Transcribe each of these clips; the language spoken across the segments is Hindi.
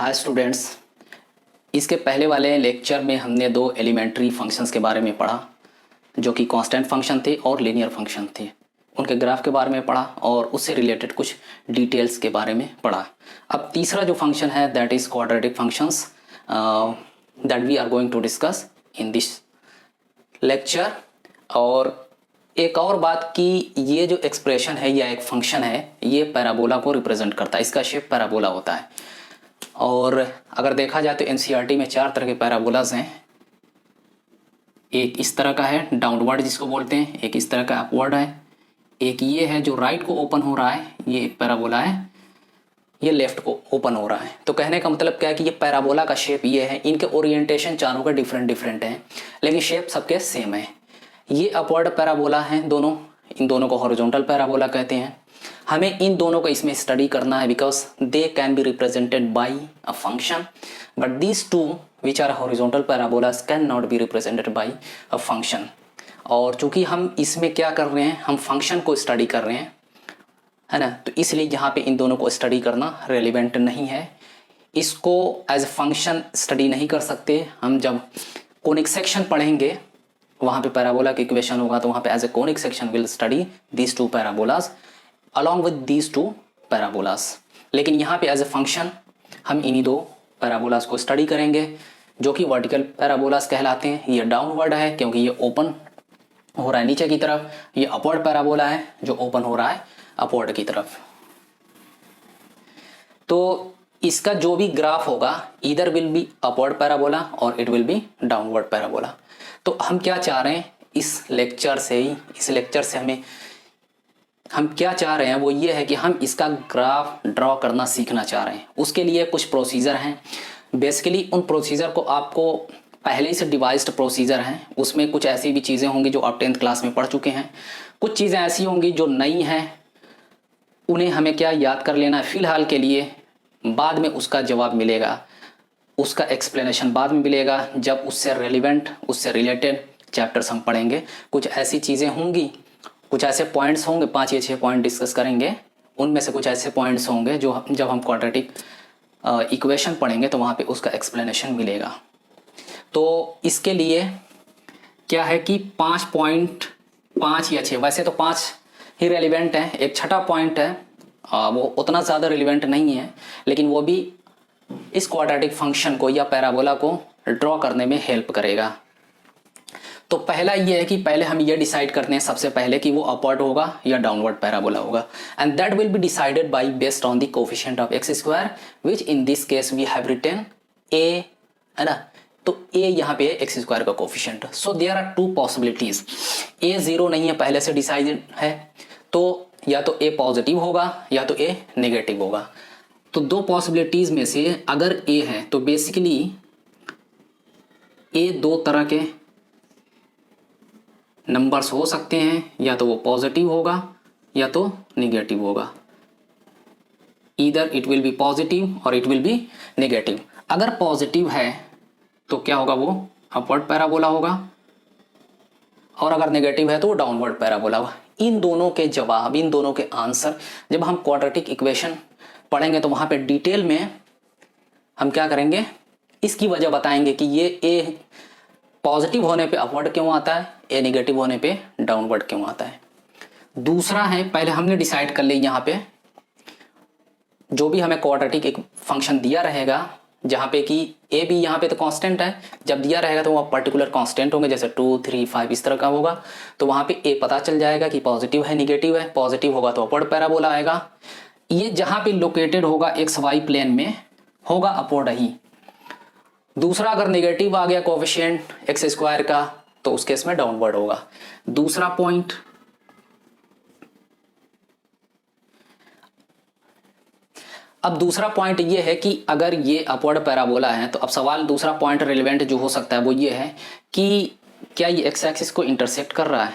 हाय स्टूडेंट्स, इसके पहले वाले लेक्चर में हमने दो एलिमेंट्री फंक्शंस के बारे में पढ़ा जो कि कांस्टेंट फंक्शन थे और लीनियर फंक्शन थे। उनके ग्राफ के बारे में पढ़ा और उससे रिलेटेड कुछ डिटेल्स के बारे में पढ़ा। अब तीसरा जो फंक्शन है that is quadratic functions that we are going to discuss in this lecture. और एक और बात कि ये जो एक्सप्रेशन है या एक फंक्शन है ये पैराबोला को रिप्रेजेंट करता है, इसका शेप पैराबोला होता है। और अगर देखा जाए तो एनसीईआरटी में 4 तरह के पैराबोलाज हैं। एक इस तरह का है डाउनवर्ड जिसको बोलते हैं, एक इस तरह का अपवर्ड है, एक ये है जो राइट को ओपन हो रहा है, ये एक पैराबोला है, ये लेफ्ट को ओपन हो रहा है। तो कहने का मतलब क्या है कि ये पैराबोला का शेप ये है। इनके ओरिएंटेशन चारों का डिफरेंट डिफरेंट है लेकिन शेप सबके सेम है। ये अपवर्ड पैराबोला हैं दोनों, इन दोनों को हॉरिजॉन्टल पैराबोला कहते हैं। हमें इन दोनों को इसमें स्टडी करना है because they can be represented by a function but these two which are horizontal parabolas can not be represented by a function. और चूंकि हम इसमें क्या कर रहे हैं, हम फंक्शन को स्टडी कर रहे हैं, है ना, तो इसलिए यहाँ पे इन दोनों को स्टडी करना रेलिवेंट नहीं है। इसको एज ए फंक्शन स्टडी नहीं कर सकते। हम जब कोनिक सेक्शन पढ़ेंगे वहाँ पे पैराबोला की इक्वेशन होगा तो वहाँ पे as a conic section will study these two parabolas along with these two parabolas. लेकिन यहाँ पे एज ए फंक्शन हम इन्हीं दो पैराबोलास को स्टडी करेंगे जो कि वर्टिकल पैराबोलास कहलाते हैं। ये डाउनवर्ड है क्योंकि ये ओपन हो रहा है नीचे की तरफ, ये अपवर्ड पैराबोला है जो ओपन हो रहा है अपवर्ड की तरफ। तो इसका जो भी ग्राफ होगा इधर विल बी अपवर्ड पैराबोला और it will be downward parabola. तो हम क्या चाह रहे हैं इस लेक्चर से हम क्या चाह रहे हैं वो ये है कि हम इसका ग्राफ ड्रॉ करना सीखना चाह रहे हैं। उसके लिए कुछ प्रोसीजर हैं। बेसिकली उन प्रोसीजर को आपको पहले से डिवाइस्ड प्रोसीजर हैं, उसमें कुछ ऐसी भी चीज़ें होंगी जो आप 10th क्लास में पढ़ चुके हैं, कुछ चीज़ें ऐसी होंगी जो नई हैं, उन्हें हमें क्या याद कर लेना है फ़िलहाल के लिए। बाद में उसका जवाब मिलेगा, उसका एक्सप्लेनेशन बाद में मिलेगा जब उससे रेलिवेंट उससे रिलेटेड चैप्टर्स हम पढ़ेंगे। कुछ ऐसी चीज़ें होंगी, कुछ ऐसे पॉइंट्स होंगे, 5 या 6 पॉइंट डिस्कस करेंगे। उनमें से कुछ ऐसे पॉइंट्स होंगे जो जब हम क्वाड्रेटिक इक्वेशन पढ़ेंगे तो वहाँ पे उसका एक्सप्लेनेशन मिलेगा। तो इसके लिए क्या है कि 5 या 6, वैसे तो 5 ही रेलिवेंट हैं। एक छठा पॉइंट है वो उतना ज़्यादा रिलेवेंट नहीं है लेकिन वो भी इस क्वाड्रेटिक फंक्शन को या पैराबोला को ड्रॉ करने में हेल्प करेगा। तो पहला ये है कि पहले हम ये डिसाइड करते हैं सबसे पहले कि वो अपवर्ड होगा या डाउनवर्ड पैराबोला होगा and that will be decided by based on the coefficient of x square which in this case we have written a, है ना। तो ए यहाँ पे एक्स स्क्वायर का coefficient. So there are 2 possibilities. A 0 नहीं है, पहले से डिसाइडेड है, तो या तो ए पॉजिटिव होगा या तो ए नेगेटिव होगा। तो 2 पॉसिबिलिटीज में से अगर ए है तो बेसिकली ए 2 तरह के नंबर्स हो सकते हैं, या तो वो पॉजिटिव होगा या तो निगेटिव होगा। Either it will B positive और इट विल बी नेगेटिव। अगर पॉजिटिव है तो क्या होगा, वो अपवर्ड पैराबोला होगा, और अगर नेगेटिव है तो वो डाउनवर्ड पैराबोला होगा। इन दोनों के जवाब, इन दोनों के आंसर जब हम क्वाड्रेटिक इक्वेशन पढ़ेंगे तो वहाँ पे डिटेल में हम क्या करेंगे, इसकी वजह बताएंगे कि ये ए पॉजिटिव होने पे अपवर्ड क्यों आता है, ए नेगेटिव होने पे डाउनवर्ड क्यों आता है। दूसरा है, पहले हमने डिसाइड कर ली यहाँ पे जो भी हमें क्वाड्रेटिक एक फंक्शन दिया रहेगा जहाँ पे कि ए भी यहाँ पे तो कांस्टेंट है, जब दिया रहेगा तो वहाँ पर्टिकुलर कांस्टेंट होंगे, जैसे 2, 3, 5 इस तरह का होगा। तो वहाँ पे ए पता चल जाएगा कि पॉजिटिव है निगेटिव है। पॉजिटिव होगा तो अपवर्ड पैराबोला आएगा। ये जहाँ पे लोकेटेड होगा एक्स वाई प्लेन में होगा अपवर्ड ही। दूसरा, अगर नेगेटिव आ गया कोएफिशिएंट एक्स स्क्वायर का तो उस केस में डाउनवर्ड होगा। दूसरा पॉइंट, अब दूसरा पॉइंट ये है कि अगर ये अपवर्ड पैराबोला है तो अब सवाल दूसरा पॉइंट रिलेवेंट जो हो सकता है वो ये है कि क्या ये एक्स एक्सिस को इंटरसेक्ट कर रहा है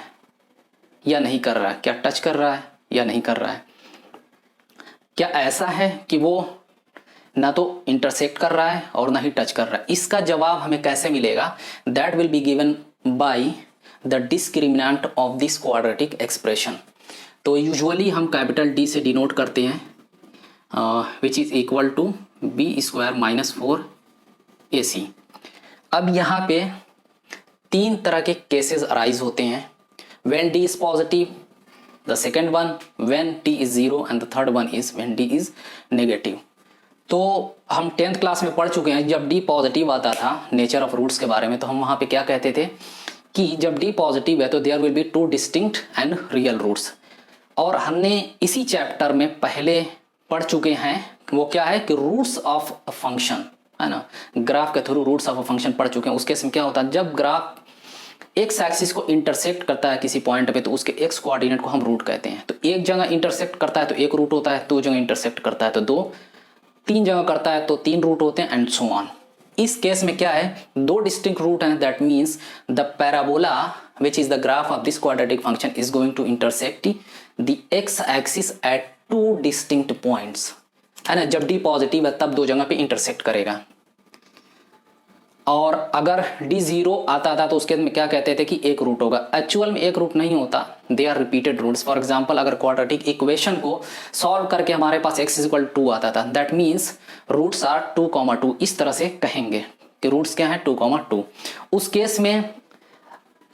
या नहीं कर रहा है, क्या टच कर रहा है या नहीं कर रहा है। क्या ऐसा है कि वो ना तो इंटरसेक्ट कर रहा है और ना ही टच कर रहा है। इसका जवाब हमें कैसे मिलेगा, that will be given by the discriminant of this quadratic expression. तो यूजुअली हम कैपिटल डी से डिनोट करते हैं which is equal to b² minus 4ac। अब यहाँ पे तीन तरह के केसेस अराइज होते हैं, when d is positive, the second one when d is 0 and the third one is when d is negative. तो हम 10th क्लास में पढ़ चुके हैं, जब d पॉजिटिव आता था नेचर ऑफ रूट्स के बारे में, तो हम वहाँ पे क्या कहते थे कि जब d पॉजिटिव है तो there will be two distinct and real roots. और हमने इसी चैप्टर में पहले पढ़ चुके हैं, वो क्या है कि रूट्स ऑफ अ फंक्शन, है ना, ग्राफ के through roots of a function पढ़ चुके हैं। उसके में क्या होता है, जब ग्राफ एक्स एक्सिस को इंटरसेक्ट करता है किसी पॉइंट पे तो उसके एक्स कोऑर्डिनेट को हम रूट कहते हैं। तो एक जगह इंटरसेक्ट करता है तो एक रूट होता है, दो जगह इंटरसेक्ट करता है तो दो, तीन जगह करता है तो तीन रूट होते हैं, एंड सो ऑन। इस केस में क्या है, दो डिस्टिंक्ट रूट हैं, that means the parabola which is the graph of this quadratic function is going to intersect the x axis at two distinct points, है ना। जब d पॉजिटिव है तब दो जगह पे इंटरसेक्ट करेगा। और अगर d 0 आता था तो उसके में क्या कहते थे कि एक रूट होगा। एक्चुअल में एक रूट नहीं होता, they are repeated roots. For example अगर क्वाड्रेटिक इक्वेशन को सॉल्व करके हमारे पास x इक्वल 2 आता था, दैट मीन्स रूट्स आर 2,2, इस तरह से कहेंगे कि रूट्स क्या है 2,2। उस केस में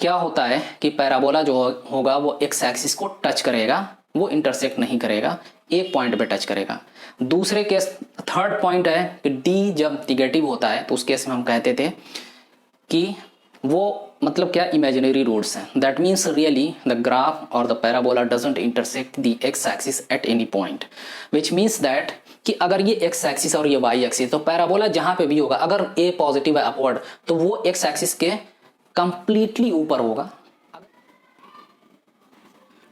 क्या होता है कि पैराबोला जो होगा वो एक्स एक्सिस को टच करेगा, वो इंटरसेक्ट नहीं करेगा, एक पॉइंट पे टच करेगा। दूसरे केस थर्ड पॉइंट है कि d जब निगेटिव होता है तो उस केस में हम कहते थे कि वो मतलब क्या, इमेजिनरी रूट्स हैं। That means really the graph और the parabola doesn't intersect the x axis at any point, which means that कि अगर ये एक्स एक्सिस और ये वाई एक्सिस, तो पैराबोला जहां पे भी होगा, अगर a पॉजिटिव है अपवर्ड तो वो एक्स एक्सिस के कंप्लीटली ऊपर होगा।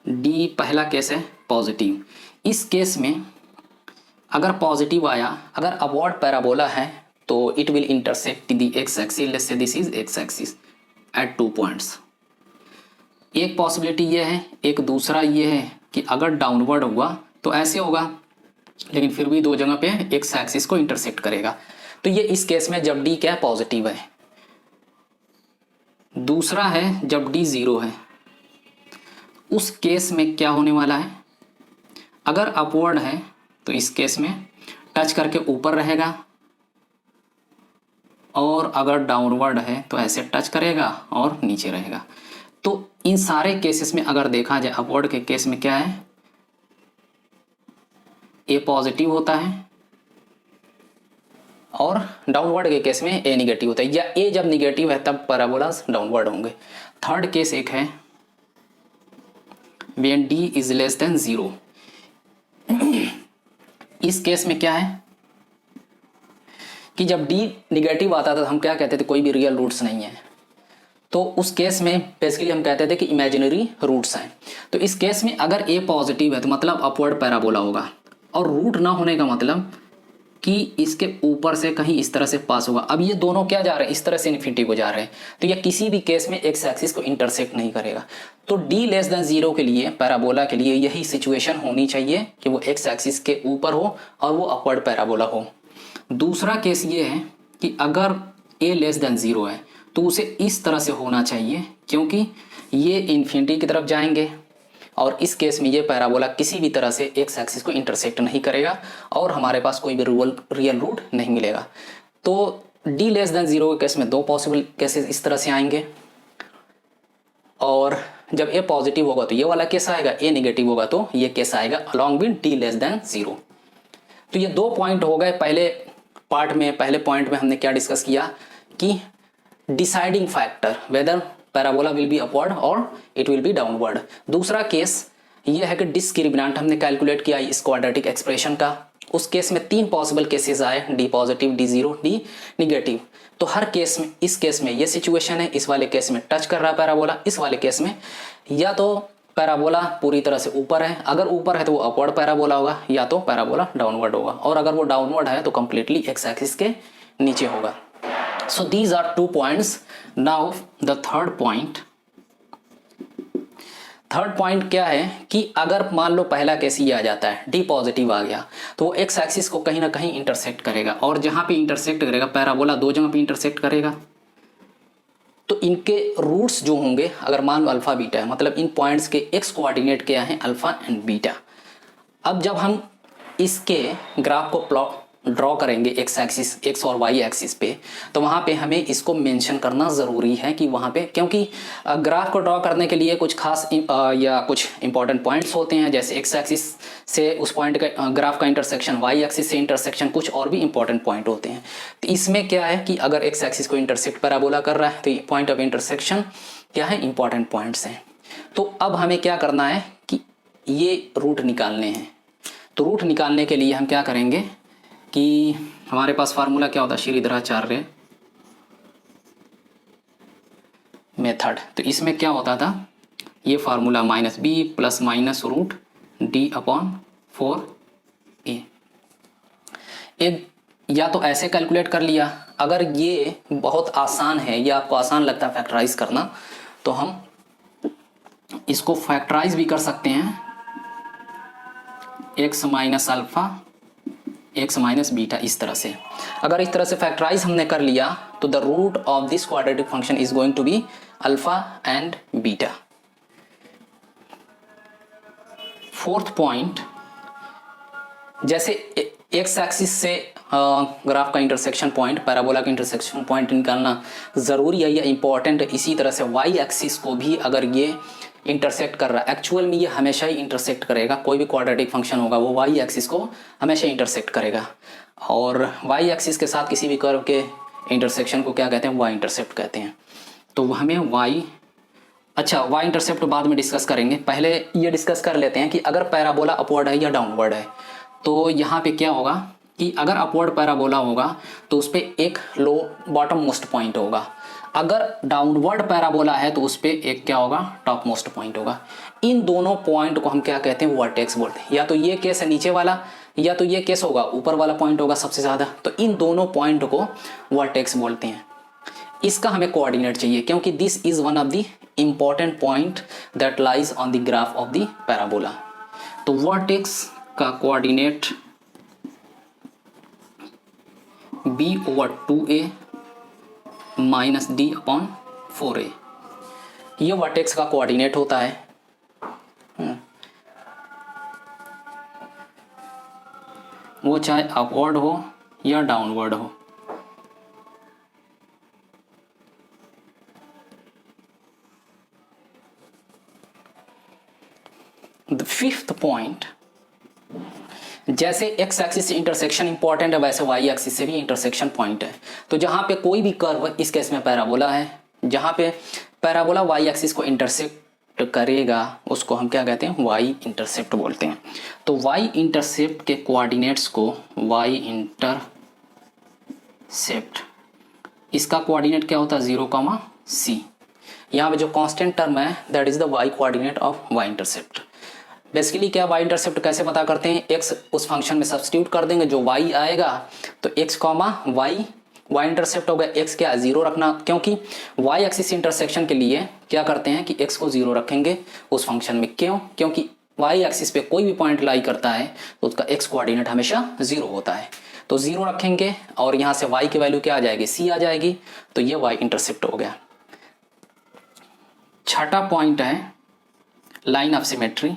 d पहला केस है पॉजिटिव। इस केस में अगर पॉजिटिव आया, अगर अपवर्ड पैराबोला है तो it will intersect the x axis, let's say this is x axis eight 2 points. एक पॉसिबिलिटी ये है, एक दूसरा ये है कि अगर डाउनवर्ड हुआ तो ऐसे होगा, लेकिन फिर भी दो जगह पे एक्स एक्सिस को इंटरसेक्ट करेगा। तो ये इस केस में जब d क्या पॉजिटिव है। दूसरा है जब d 0 है, उस केस में क्या होने वाला है, अगर अपवर्ड है तो इस केस में टच करके ऊपर रहेगा, और अगर डाउनवर्ड है तो ऐसे टच करेगा और नीचे रहेगा। तो इन सारे केसेस में अगर देखा जाए, अपवर्ड के केस में क्या है, ए पॉजिटिव होता है, और डाउनवर्ड के केस में ए निगेटिव होता है, या ए जब निगेटिव है तब पैराबोलास डाउनवर्ड होंगे। थर्ड केस एक है when d is less than 0। इस केस में क्या है कि जब d निगेटिव आता था तो हम क्या कहते थे, कोई भी रियल रूट्स नहीं है। तो उस केस में बेसिकली हम कहते थे कि इमेजिनरी रूट्स हैं। तो इस केस में अगर a पॉजिटिव है तो मतलब अपवर्ड पैराबोला होगा, और रूट ना होने का मतलब कि इसके ऊपर से कहीं इस तरह से पास होगा। अब ये दोनों क्या जा रहे हैं, इस तरह से इन्फिनिटी को जा रहे हैं, तो ये किसी भी केस में एक्स एक्सिस को इंटरसेक्ट नहीं करेगा। तो d लेस देन 0 के लिए, पैराबोला के लिए यही सिचुएशन होनी चाहिए कि वो एक्स एक्सिस के ऊपर हो और वो अपवर्ड पैराबोला हो। दूसरा केस ये है कि अगर a लेस देन 0 है तो उसे इस तरह से होना चाहिए, क्योंकि ये इन्फिनिटी की तरफ जाएंगे, और इस केस में ये पैराबोला किसी भी तरह से एक्स एक्सिस को इंटरसेक्ट नहीं करेगा और हमारे पास कोई भी रियल रूट नहीं मिलेगा। तो d लेस देन 0 के केस में दो पॉसिबल केसेस इस तरह से आएंगे, और जब a पॉजिटिव होगा तो ये वाला केस आएगा, a नेगेटिव होगा तो ये केस आएगा along with d less than 0। तो ये दो पॉइंट हो गए। पहले पार्ट में, पहले पॉइंट में हमने क्या डिस्कस किया कि deciding factor whether parabola will be upward और इट विल बी डाउनवर्ड। दूसरा केस ये है कि डिस्क्रिमिनेंट हमने कैलकुलेट किया इस क्वाड्रेटिक एक्सप्रेशन का। उस केस में तीन पॉसिबल केसेस आए, d positive, d 0, d negative. तो हर केस में, इस केस में ये सिचुएशन है, इस वाले केस में टच कर रहा है पैराबोला, इस वाले केस में या तो पैराबोला पूरी तरह से ऊपर है, अगर ऊपर है तो वो अपवर्ड पैराबोला होगा, या तो पैराबोला डाउनवर्ड होगा, और अगर वो डाउनवर्ड है तो कंप्लीटली एक्स एक्सिस के नीचे होगा। So these are 2 points. Now the third point. Third point क्या है कि अगर मान लो पहला केस ये आ जाता है, d पॉजिटिव आ गया, तो वो एक्स एक्सिस को कहीं ना कहीं इंटरसेक्ट करेगा, और जहां पे इंटरसेक्ट करेगा पैराबोला दो जगह पे इंटरसेक्ट करेगा। तो इनके रूट्स जो होंगे, अगर मान लो अल्फा बीटा है, मतलब इन पॉइंट्स के एक्स कोऑर्डिनेट क्या है, अल्फा एंड बीटा। अब जब हम इसके ग्राफ को ड्रॉ करेंगे एक्स एक्सिस, एक्स और वाई एक्सिस पे, तो वहाँ पे हमें इसको मेंशन करना ज़रूरी है कि वहाँ पे, क्योंकि ग्राफ को ड्रॉ करने के लिए कुछ खास या कुछ इंपॉर्टेंट पॉइंट्स होते हैं, जैसे एक्स एक्सिस से उस पॉइंट का ग्राफ का इंटरसेक्शन, वाई एक्सिस से इंटरसेक्शन, कुछ और भी इंपॉर्टेंट पॉइंट होते हैं। तो इसमें क्या है कि अगर एक्स एक्सिस को इंटरसेक्ट पैराबोला कर रहा है तो पॉइंट ऑफ इंटरसेक्शन क्या है, इंपॉर्टेंट पॉइंट्स हैं। तो अब हमें क्या करना है कि ये रूट निकालने हैं। तो रूट निकालने के लिए हम क्या करेंगे कि हमारे पास फार्मूला क्या होता है, श्रीधराचार्य मेथड। तो इसमें क्या होता था, ये formula minus b plus minus root D upon 4a। एक या तो ऐसे कैलकुलेट कर लिया, अगर ये बहुत आसान है या आपको आसान लगता है फैक्टराइज करना, तो हम इसको फैक्टराइज भी कर सकते हैं, x minus alpha x minus beta, इस तरह से। अगर इस तरह से फैक्टराइज हमने कर लिया तो the root of this quadratic function is going to be alpha and beta. Fourth point, जैसे एक्स एक्सिस से ग्राफ का इंटरसेक्शन पॉइंट, पैराबोला का इंटरसेक्शन पॉइंट निकालना ज़रूरी है या इंपॉर्टेंट है, इसी तरह से वाई एक्सिस को भी अगर ये इंटरसेक्ट कर रहा है, एक्चुअल में ये हमेशा ही इंटरसेक्ट करेगा, कोई भी क्वाड्रेटिक फंक्शन होगा वो वाई एक्सिस को हमेशा इंटरसेक्ट करेगा। और वाई एक्सिस के साथ किसी भी कर्व के इंटरसेक्शन को क्या कहते हैं, वाई इंटरसेप्ट कहते हैं। तो हमें वाई, अच्छा वाई इंटरसेप्ट बाद में डिस्कस करेंगे, पहले ये डिस्कस कर लेते हैं कि अगर पैराबोला अपवर्ड है या डाउनवर्ड है। तो यहाँ पे क्या होगा कि अगर अपवर्ड पैराबोला होगा तो उस पर एक लो बॉटम मोस्ट पॉइंट होगा, अगर डाउनवर्ड पैराबोला है तो उस पर एक क्या होगा, टॉप मोस्ट पॉइंट होगा। इन दोनों पॉइंट को हम क्या कहते हैं, वर्टेक्स बोलते हैं। या तो ये केस है नीचे वाला, या तो ये केस होगा ऊपर वाला पॉइंट होगा सबसे ज़्यादा। तो इन दोनों पॉइंट को वर्टेक्स बोलते हैं। इसका हमें कोऑर्डिनेट चाहिए, क्योंकि this is one of the important point that lies on the graph of the parabola. तो वर्टेक्स का coordinate b/2a minus D upon 4a, ये वर्टेक्स का कोऑर्डिनेट होता है। वो चाहे अपवर्ड हो या डाउनवर्ड हो। द फिफ्थ पॉइंट, जैसे एक्स एक्सिस से इंटरसेक्शन इंपॉर्टेंट है, वैसे वाई एक्सिस से भी इंटरसेक्शन पॉइंट है। तो जहाँ पे कोई भी कर्व, इस केस में पैराबोला है, जहाँ पे पैराबोला वाई एक्सिस को इंटरसेप्ट करेगा उसको हम क्या कहते हैं, वाई इंटरसेप्ट बोलते हैं। तो वाई इंटरसेप्ट के कोऑर्डिनेट्स को वाई इंटरसेप्ट, इसका कोऑर्डिनेट क्या होता है, 0,c। यहाँ पे जो कांस्टेंट टर्म है that is the y coordinate of y intercept. Basically क्या, वाई इंटरसेप्ट कैसे पता करते हैं, एक्स उस फंक्शन में सब्स्टिट्यूट कर देंगे, जो वाई आएगा तो x comma y, y intercept हो गया, एक्स क्या 0 रखना, क्योंकि वाई एक्सिस इंटरसेक्शन के लिए क्या करते हैं कि एक्स को 0 रखेंगे उस फंक्शन में। क्यों, क्योंकि वाई एक्सिस पे कोई भी पॉइंट लाई करता है तो उसका एक्स कोऑर्डिनेट हमेशा 0 होता है। तो 0 रखेंगे और यहाँ से वाई की वैल्यू क्या आ जाएगी, c आ जाएगी। तो ये वाई इंटरसेप्ट हो गया। छठा पॉइंट है line of symmetry.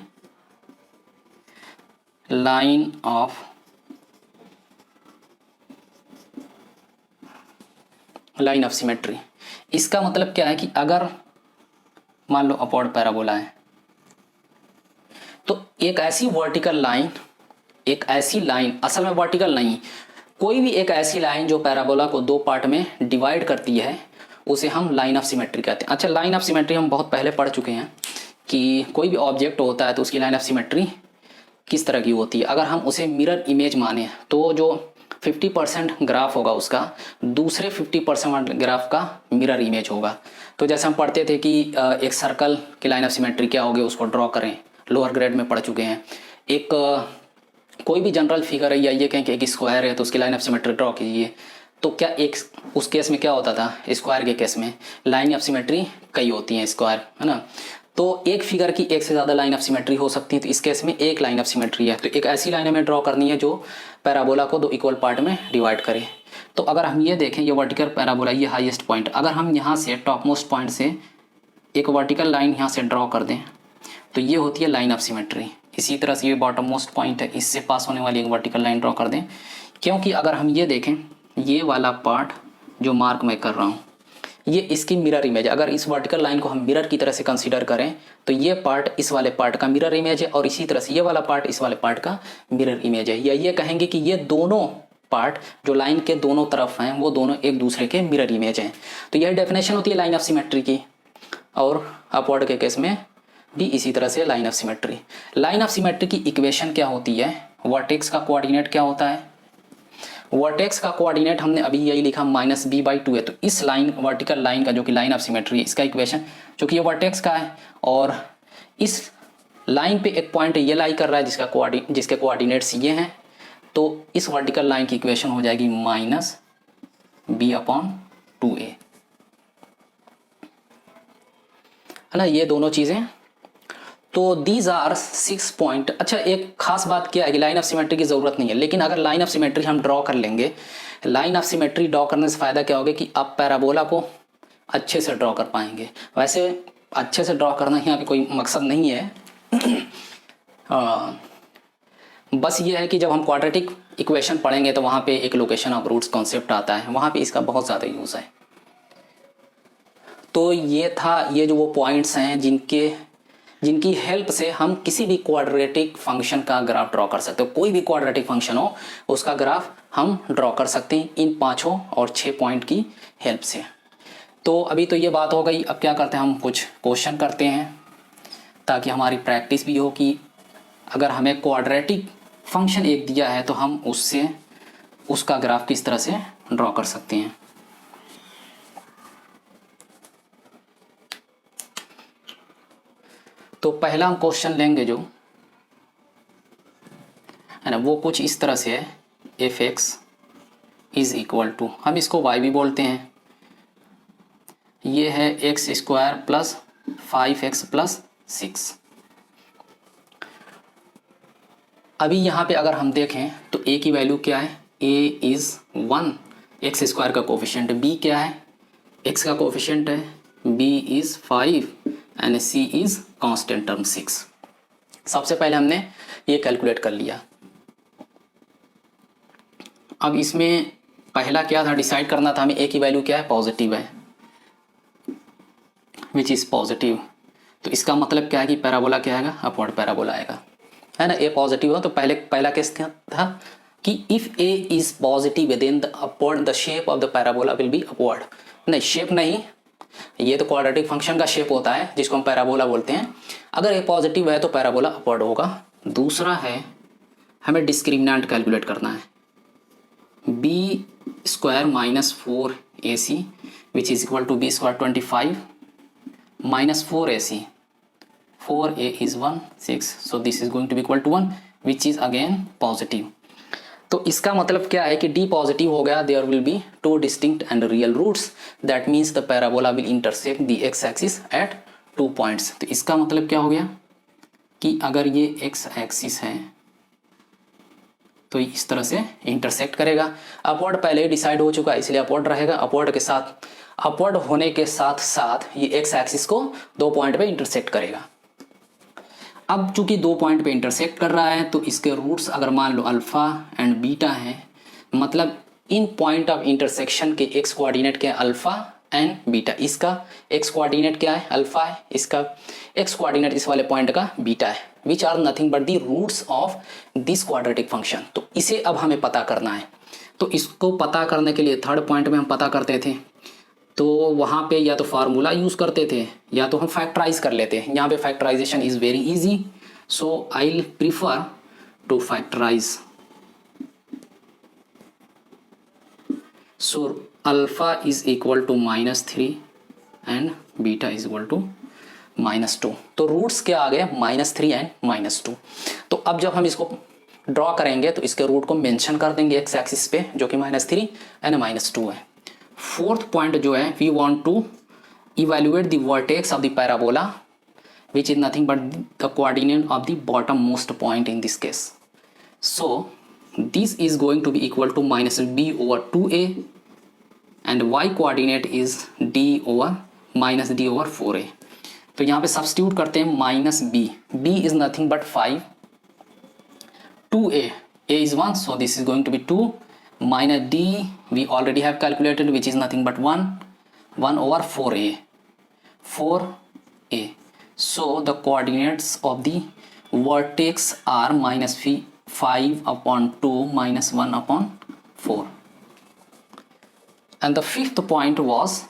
Line of symmetry, इसका मतलब क्या है कि अगर मान लो अपवर्ड पैराबोला है तो एक ऐसी वर्टिकल लाइन, एक ऐसी लाइन, असल में वर्टिकल नहीं, कोई भी एक ऐसी लाइन जो पैराबोला को दो पार्ट में डिवाइड करती है, उसे हम लाइन ऑफ सिमेट्री कहते हैं। अच्छा, लाइन ऑफ सिमेट्री हम बहुत पहले पढ़ चुके हैं कि कोई भी ऑब्जेक्ट होता है तो उसकी लाइन ऑफ सिमेट्री किस तरह की होती है। अगर हम उसे मिरर इमेज माने तो जो 50% ग्राफ होगा उसका दूसरे 50% ग्राफ का मिरर इमेज होगा। तो जैसे हम पढ़ते थे कि एक सर्कल की लाइन ऑफ सिमेट्री क्या होगी, उसको ड्रॉ करें, लोअर ग्रेड में पढ़ चुके हैं। एक कोई भी जनरल फिगर है या ये कहें कि एक स्क्वायर है तो उसकी लाइन ऑफ सिमेट्री ड्रॉ कीजिए। तो क्या एक उस केस में क्या होता था, स्क्वायर के केस में लाइन ऑफ सिमेट्री कई होती हैं, स्क्वायर है ना। तो एक फिगर की एक से ज़्यादा लाइन ऑफ सिमेट्री हो सकती है, तो इस केस में एक लाइन ऑफ सिमेट्री है। तो एक ऐसी लाइन हमें ड्रॉ करनी है जो पैराबोला को दो इक्वल पार्ट में डिवाइड करे। तो अगर हम ये देखें, ये वर्टिकल पैराबोला, ये हाईएस्ट पॉइंट, अगर हम यहाँ से टॉप मोस्ट पॉइंट से एक वर्टिकल लाइन यहाँ से ड्रॉ कर दें तो ये होती है लाइन ऑफ सिमेट्री। इसी तरह से ये बॉटम मोस्ट पॉइंट है, इससे पास होने वाली एक वर्टिकल लाइन ड्रॉ कर दें, क्योंकि अगर हम ये देखें, ये वाला पार्ट जो मार्क मैं कर रहा हूँ, ये इसकी मिरर इमेज है। अगर इस वर्टिकल लाइन को हम मिरर की तरह से कंसीडर करें तो ये पार्ट इस वाले पार्ट का मिरर इमेज है, और इसी तरह से ये वाला पार्ट इस वाले पार्ट का मिरर इमेज है। या ये कहेंगे कि ये दोनों पार्ट जो लाइन के दोनों तरफ हैं वो दोनों एक दूसरे के मिरर इमेज हैं। तो यह डेफिनेशन होती है लाइन ऑफ सिमेट्री की, और अपवर्ड के केस में भी इसी तरह से line of symmetry. Line of symmetry की इक्वेशन क्या होती है, वर्टेक्स का कोऑर्डिनेट क्या होता है, वर्टेक्स का कोऑर्डिनेट हमने अभी यही लिखा -b/2 है। तो इस लाइन वर्टिकल लाइन का जो कि लाइन ऑफ सिमेट्री है, इसका इक्वेशन चूंकि ये वर्टेक्स का है और इस लाइन पे एक पॉइंट ये लाई कर रहा है जिसके कोऑर्डिनेट्स ये हैं, तो इस वर्टिकल लाइन की इक्वेशन हो जाएगी -b/2a, है ना, ये दोनों चीजें। तो दीज आर 6 पॉइंट। अच्छा, एक खास बात क्या है कि लाइन ऑफ सिमेट्री की जरूरत नहीं है, लेकिन अगर लाइन ऑफ सिमेट्री हम ड्रॉ कर लेंगे, लाइन ऑफ सिमेट्री ड्रॉ करने से फायदा क्या होगा कि आप पैराबोला को अच्छे से ड्रॉ कर पाएंगे। वैसे अच्छे से ड्रॉ करना यहाँ पे कोई मकसद नहीं है बस ये है कि जब हम क्वाड्रेटिक इक्वेशन पढ़ेंगे तो वहाँ पे एक लोकेशन ऑफ रूट्स कॉन्सेप्ट आता है, वहाँ पे इसका बहुत ज़्यादा यूज़ है। तो ये था, ये जो वो पॉइंट्स हैं जिनकी हेल्प से हम किसी भी क्वाड्रेटिक फंक्शन का ग्राफ ड्रॉ कर सकते हो। कोई भी क्वाड्रेटिक फंक्शन हो उसका ग्राफ हम ड्रॉ कर सकते हैं इन 5 और 6 पॉइंट की हेल्प से। तो अभी तो ये बात हो गई, अब क्या करते हैं, हम कुछ क्वेश्चन करते हैं ताकि हमारी प्रैक्टिस भी हो कि अगर हमें क्वाड्रेटिक फंक्शन एक दिया है तो हम उससे उसका ग्राफ किस तरह से ड्रॉ कर सकते हैं। तो पहला हम क्वेश्चन लेंगे जो है ना, वो कुछ इस तरह से है, f(x) इज इक्वल टू, हम इसको y भी बोलते हैं, ये है x² प्लस 5x प्लस 6। अभी यहाँ पे अगर हम देखें तो a की वैल्यू क्या है, a इज़ 1, x² का कोफिशिएंट, b क्या है, x का कोफिशिएंट है, b is 5 and c is constant term 6। सबसे पहले हमने ये कैलकुलेट कर लिया। अब इसमें पहला क्या था, डिसाइड करना था हमें a की वैल्यू क्या है, पॉजिटिव है, विच इज़ पॉजिटिव। तो इसका मतलब क्या है कि पैराबोला क्या आएगा, अपवर्ड पैराबोला आएगा, है ना। a पॉजिटिव हो तो पहला केस क्या था कि if a is positive then the upward the shape of the parabola will be upward. नहीं, शेप नहीं, ये तो क्वाड्रेटिक फंक्शन का शेप होता है जिसको हम पैराबोला बोलते हैं। अगर ये पॉजिटिव है तो पैराबोला अपवर्ड होगा। दूसरा है, हमें डिस्क्रिमिनेंट कैलकुलेट करना है, b² minus 4ac which is equal to b² 25 minus 4ac, 4a is 1 6, so this is going to be equal to 1 which is again positive। तो इसका मतलब क्या है कि d पॉजिटिव हो गया, there will be 2 distinct and real roots, that means the parabola will intersect the x axis at 2 points। तो इसका मतलब क्या हो गया कि अगर ये x axis है तो इस तरह से इंटरसेक्ट करेगा। अपवर्ड पहले ही डिसाइड हो चुका है इसलिए अपवर्ड रहेगा। अपवर्ड होने के साथ साथ ये x एक्सिस को 2 पॉइंट पे इंटरसेक्ट करेगा। अब चूंकि 2 पॉइंट पे इंटरसेक्ट कर रहा है तो इसके रूट्स अगर मान लो अल्फ़ा एंड बीटा है, मतलब इन पॉइंट ऑफ इंटरसेक्शन के x कोऑर्डिनेट क्या है, अल्फ़ा एंड बीटा। इसका x कोऑर्डिनेट क्या है, अल्फ़ा है, इसका x कोऑर्डिनेट इस वाले पॉइंट का बीटा है, which are nothing but the roots of this quadratic function. तो इसे अब हमें पता करना है। तो इसको पता करने के लिए थर्ड पॉइंट में हम पता करते थे तो वहाँ पे या तो फार्मूला यूज़ करते थे या तो हम फैक्टराइज कर लेते हैं। यहाँ पे factorization is very easy, so I will prefer to factorize. So alpha is equal to -3 and beta is equal to -2। तो रूट्स क्या आ गए, -3 एंड -2। तो अब जब हम इसको ड्रॉ करेंगे तो इसके रूट को मेंशन कर देंगे एक्स एक्सिस पे, जो कि -3 एंड -2 है। फोर्थ पॉइंट जो है, we want to evaluate the vertex of the parabola which is nothing but the coordinate of the bottom most point in this case. So this is going to be equal to -b/2a and y coordinate is d/-d/4a। तो यहाँ पे सब्स्टिट्यूट करते हैं -b, b is nothing but 5, 2a, a is 1, so this is going to be 2 minus d we already have calculated, which is nothing but 1 over 4a. So the coordinates of the vertex are minus 5 upon 2 minus 1 upon 4. And the fifth point was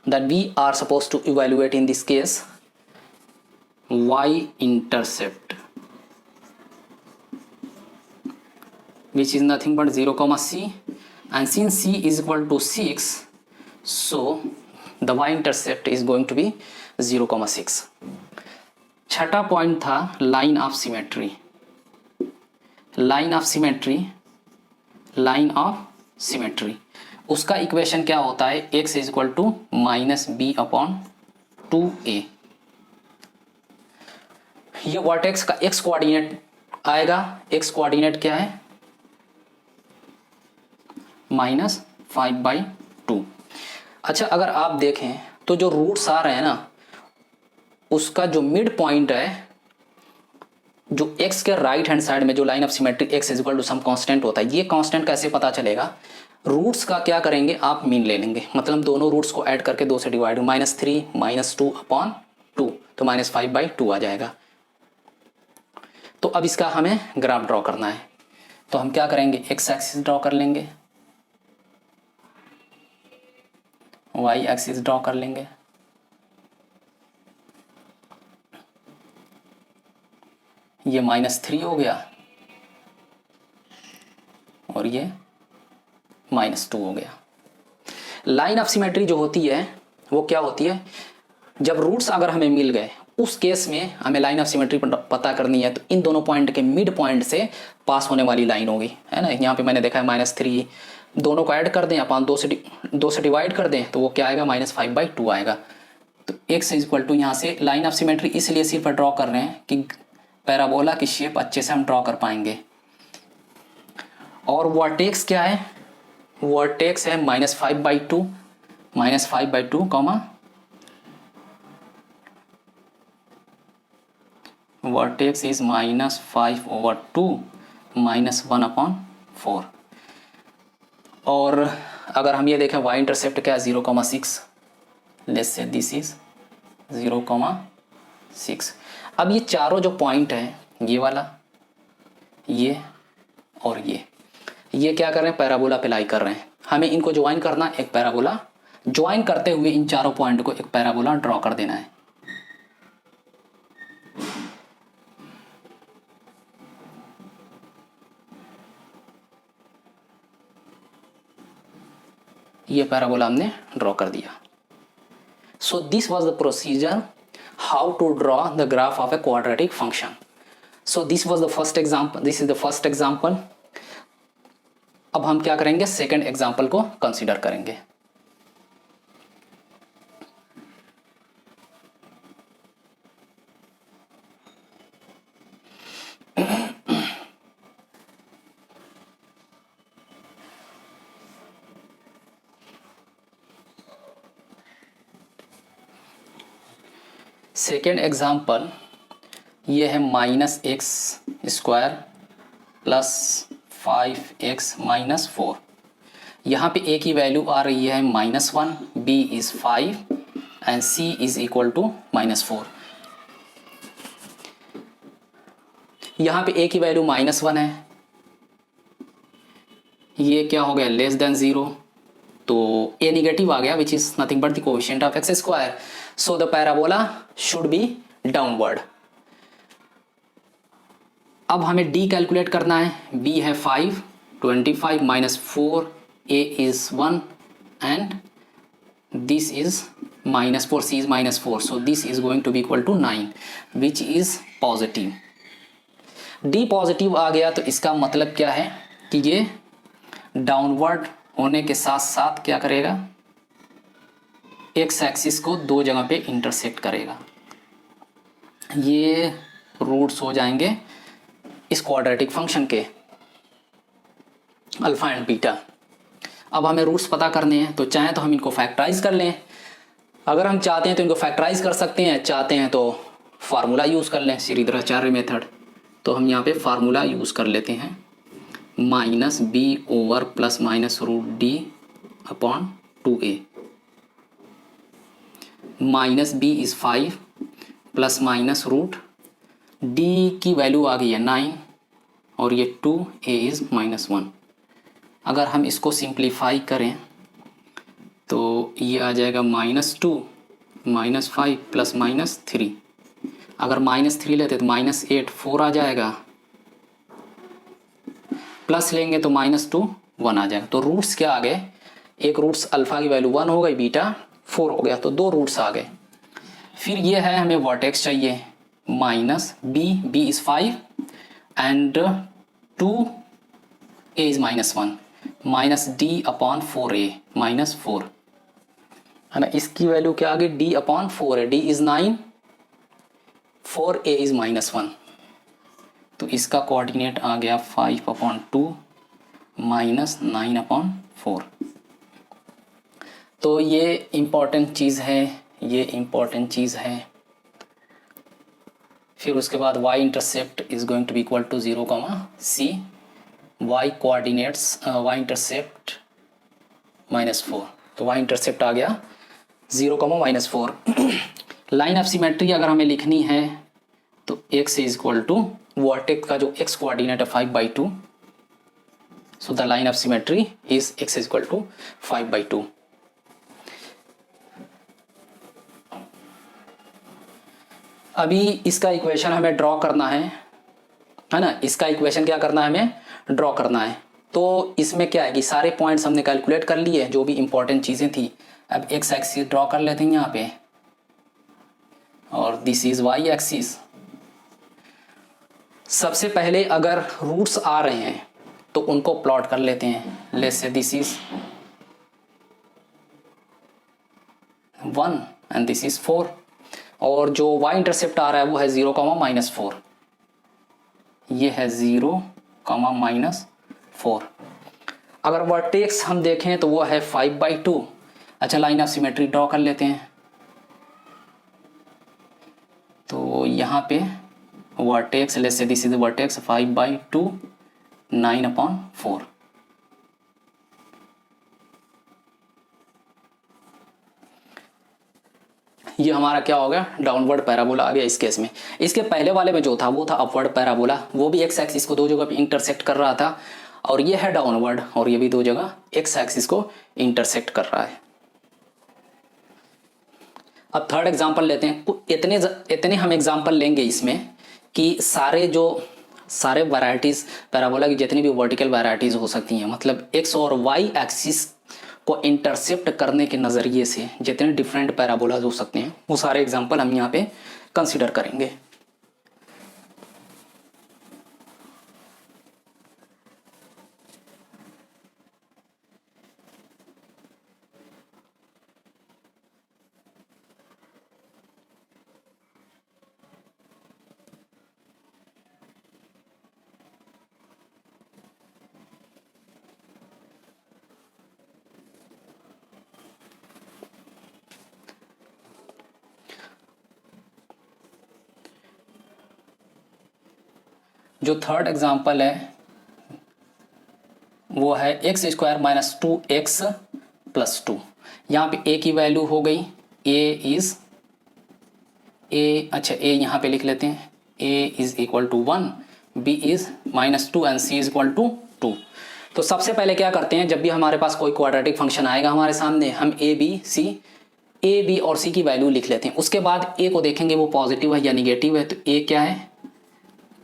that we are supposed to evaluate in this case y-intercept, which is nothing but 0 comma c, and since c is equal to 6, so the y-intercept is going to be 0 comma 6. छठा पॉइंट था line of symmetry. Line of symmetry उसका इक्वेशन क्या होता है, x is equal to minus b upon 2a. ये वर्टेक्स का x कोऑर्डिनेट आएगा. x कोऑर्डिनेट क्या है, -5/2. अच्छा, अगर आप देखें तो जो रूट्स आ रहे हैं ना, उसका जो मिड पॉइंट है, जो x के राइट हैंड साइड में जो line of symmetry x is equal to some constant होता है, ये कांस्टेंट कैसे पता चलेगा, रूट्स का क्या करेंगे, आप मीन ले लेंगे. मतलब दोनों रूट्स को ऐड करके 2 से डिवाइड, -3 -2 अपॉन 2, तो -5/2 आ जाएगा. तो अब इसका हमें ग्राफ ड्रॉ करना है, तो हम क्या करेंगे, x एक्सिस ड्रॉ कर लेंगे, y एक्सिस ड्रॉ कर लेंगे. ये -3 हो गया और ये -2 हो गया. लाइन ऑफ सिमेट्री जो होती है वो क्या होती है, जब रूट्स अगर हमें मिल गए, उस केस में हमें लाइन ऑफ सिमेट्री पता करनी है, तो इन दोनों पॉइंट के मिड पॉइंट से पास होने वाली लाइन होगी, है ना. यहाँ पे मैंने देखा है -3, दोनों को ऐड कर दें, अपन 2 से डिवाइड कर दें, तो वो क्या आएगा, -5/2 आएगा. तो x इज इक्वल टू, यहाँ से लाइन ऑफ सिमेट्री इसलिए सिर्फ ड्रॉ कर रहे हैं कि पैराबोला की शेप अच्छे से हम ड्रॉ कर पाएंगे. और वर्टेक्स क्या है, वर्टेक्स है -5/2 कॉमा वर्टेक्स इज -5/2 -1/4. और अगर हम ये देखें y इंटरसेप्ट क्या है, 0,6. Let's say this is 0,6. अब ये चारों जो पॉइंट हैं, ये वाला, ये और ये क्या कर रहे हैं, पैराबोला अप्लाई कर रहे हैं. हमें इनको ज्वाइन करना, एक पैराबोला ज्वाइन करते हुए इन चारों पॉइंट को एक पैराबोला ड्रॉ कर देना है. ये पैराबोला हमने ड्रॉ कर दिया. So this was the procedure how to draw the graph of a quadratic function. So this was the first example, this is the first example. अब हम क्या करेंगे, सेकंड एग्जांपल को कंसीडर करेंगे. सेकेंड एग्जाम्पल ये है -x² + 5x - 4. यहाँ पे a की वैल्यू आ रही है -1, b is 5 and c is equal to -4. यहाँ पे a की वैल्यू -1 है, ये क्या हो गया, लेस देन 0, तो a निगेटिव आ गया, which is nothing but the coefficient of x². So the parabola should be downward. अब हमें d कैलकुलेट करना है. b है 5, 25 - 4, a is 1 and this is -4, c is -4, so this is going to be equal to 9, which is positive. d positive आ गया तो इसका मतलब क्या है कि ये डाउनवर्ड होने के साथ साथ क्या करेगा, x एक्सिस को 2 जगह पे इंटरसेक्ट करेगा. ये रूट्स हो जाएंगे इस क्वाड्रेटिक फंक्शन के, अल्फा एंड बीटा. अब हमें रूट्स पता करने हैं, तो चाहें तो हम इनको फैक्टराइज कर लें. अगर हम चाहते हैं तो इनको फैक्टराइज कर सकते हैं, चाहते हैं तो फार्मूला यूज़ कर लें, श्रीधराचार्य मेथड. तो हम यहाँ पे फार्मूला यूज़ कर लेते हैं, minus b over plus minus root D upon 2a। Minus b is 5 plus minus root D की वैल्यू आ गई है 9 और ये 2a इज़ -1। अगर हम इसको सिंप्लीफाई करें तो ये आ जाएगा -2 -5 प्लस -3। अगर -3 लेते तो -8 4 आ जाएगा, प्लस लेंगे तो -2 1 आ जाएगा। तो रूट्स क्या आ गए, एक रूट्स अल्फ़ा की वैल्यू 1 हो गई, बीटा 4 हो गया, तो 2 रूट्स आ गए। फिर ये है हमें वर्टेक्स चाहिए, minus b is 5 and 2a is -1 minus D upon 4a -4 है ना। इसकी वैल्यू क्या आ गई, d अपॉन 4 है, d इज़ 9 4a इज़ -1, तो इसका कोऑर्डिनेट आ गया 5/2 -9/4। तो ये इम्पॉर्टेंट चीज़ है, ये इम्पॉर्टेंट चीज़ है। फिर उसके बाद y intercept is going to be equal to 0, c y coordinates y intercept -4, तो y इंटरसेप्ट आ गया 0, -4। लाइन ऑफ सिमेट्री अगर हमें लिखनी है तो x is equal to vertex का जो x कोऑर्डिनेट है 5/2, so the line of symmetry is x is equal to 5/2। अभी इसका इक्वेशन हमें ड्रॉ करना है ना, इसका इक्वेशन क्या करना है, हमें ड्रॉ करना है। तो इसमें क्या है कि सारे पॉइंट्स हमने कैलकुलेट कर लिए, जो भी इंपॉर्टेंट चीज़ें थी। अब एक्स एक्सिस ड्रॉ कर लेते हैं यहाँ पे, और दिस इज वाई एक्सिस। सबसे पहले अगर रूट्स आ रहे हैं तो उनको प्लॉट कर लेते हैं। Let's say this is 1 and this is 4, और जो y इंटरसेप्ट आ रहा है वो है 0, -4। ये है 0, -4। अगर वर्टेक्स हम देखें तो वो है 5/2। अच्छा, लाइन ऑफ सिमेट्री ड्रॉ कर लेते हैं। तो यहाँ पे vertex, let's say this is vertex 5/2 9/4। ये हमारा क्या हो गया, डाउनवर्ड पैराबोला आ गया इस केस में। इसके पहले वाले में जो था वो था अपवर्ड पैराबोला, वो भी एक्स एक्सिस को दो जगह पे इंटरसेक्ट कर रहा था, और ये है डाउनवर्ड, और ये भी दो जगह एक्स एक्सिस को इंटरसेक्ट कर रहा है। अब थर्ड एग्जांपल लेते हैं। इतने हम एग्जांपल लेंगे इसमें कि सारे वैरायटीज़ पैराबोला की जितनी भी वर्टिकल वैरायटीज़ हो सकती हैं, मतलब एक्स और वाई एक्सिस को इंटरसेप्ट करने के नज़रिए से जितने डिफरेंट पैराबोलाज हो सकते हैं, वो सारे एग्जांपल हम यहाँ पे कंसिडर करेंगे। जो थर्ड एग्जांपल है वो है x square minus 2x plus 2। यहाँ पे a की वैल्यू हो गई, अच्छा a यहाँ पे लिख लेते हैं, a is equal to 1, b is -2 and c is equal to 2। तो सबसे पहले क्या करते हैं, जब भी हमारे पास कोई क्वाड्रेटिक फंक्शन आएगा हमारे सामने, हम a b और c की वैल्यू लिख लेते हैं। उसके बाद a को देखेंगे वो पॉजिटिव है या निगेटिव है, तो a क्या है,